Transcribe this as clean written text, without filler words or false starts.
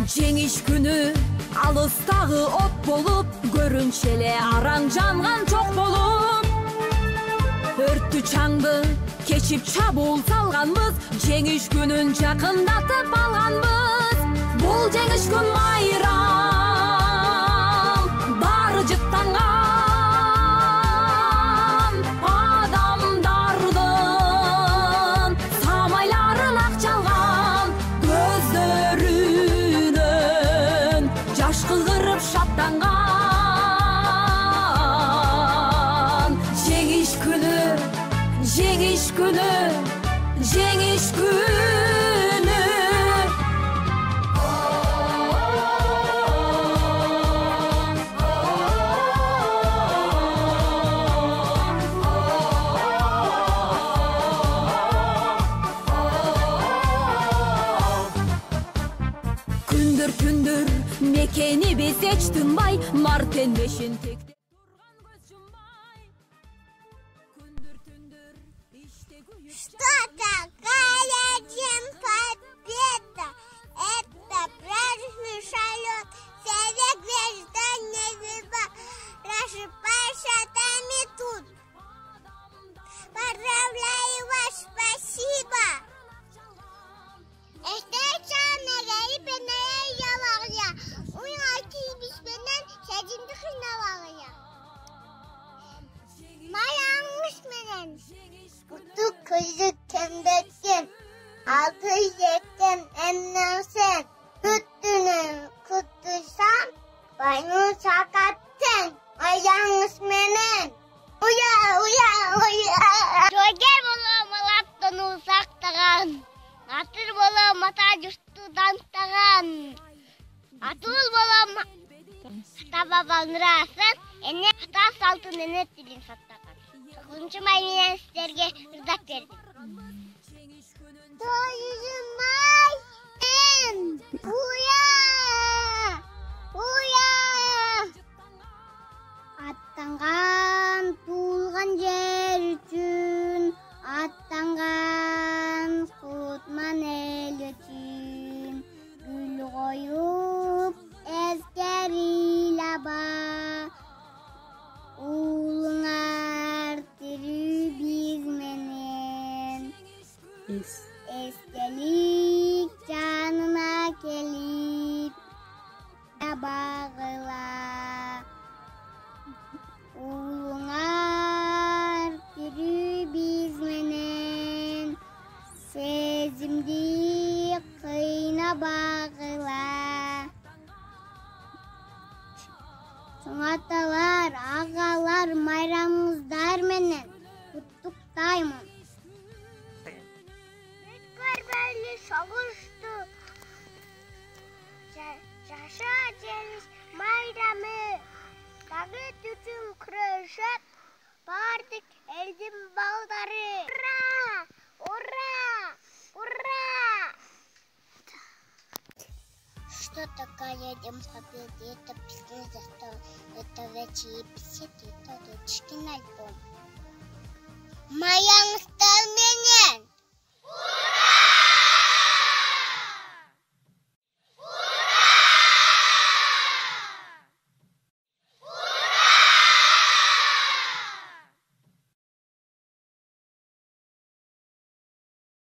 Жеңиш күнү алыстагы от болуп, көрүнчү эле араң жанган чок болуп. Өрттү чаңды кечип чабуул салганбыз, жеңиш күнүн жакындатып алганбыз. Бул жеңиш күн майрам, баары жыттанган адамдардын самайларын ак чалган, көздөрүнөн жаш кыгырып шаттанган. Жеңиш күнү, жеңиш күнү, жеңиш күнү. Күндүр мекени биз эч тынбай, мартен бешин тектеп турган көз жумбай. Күндүр түндүр иште күйүп. Что такая День Победы? Это праздничный шалет. Все граждане мира, рассыпайся там и тут. Поздравляю вас, спасибо. Kutu kızı kendesin, altı yekten emnensen, küttünün kuttusan, baynu sakattın, ayağınız menen. Uya, uya, uya. Joger bolam alaptan uzaktagan, atır bolam ata jurttu dantagан. Atul bolam ata babanın raсын, ene ata sалтын ene tilin sattagан. 9 may менен сиздерге ырдап бердим. 9 may. Uya, uya. Аттанган туулган жер үчүн, аттанган кутман эл үчүн, гүл коюп эскерилаба. Уулуңар тирүү биз менен, эстелик жанына келип багыла. Уулуңар тирүү биз менен, сезимди кыйна багыла. Чоң аталар, агалар, майрамыңыздар менен куттуктаймын. Көрбөйлү согушту, жаша жеңиш майрамы, багыт үчүн күрөшөп бардык элдин балдары. Ура! Ура! Ура! Что такое День Победы? Это песня за стол, это вечер и беседы, это дочкин альбом. Моя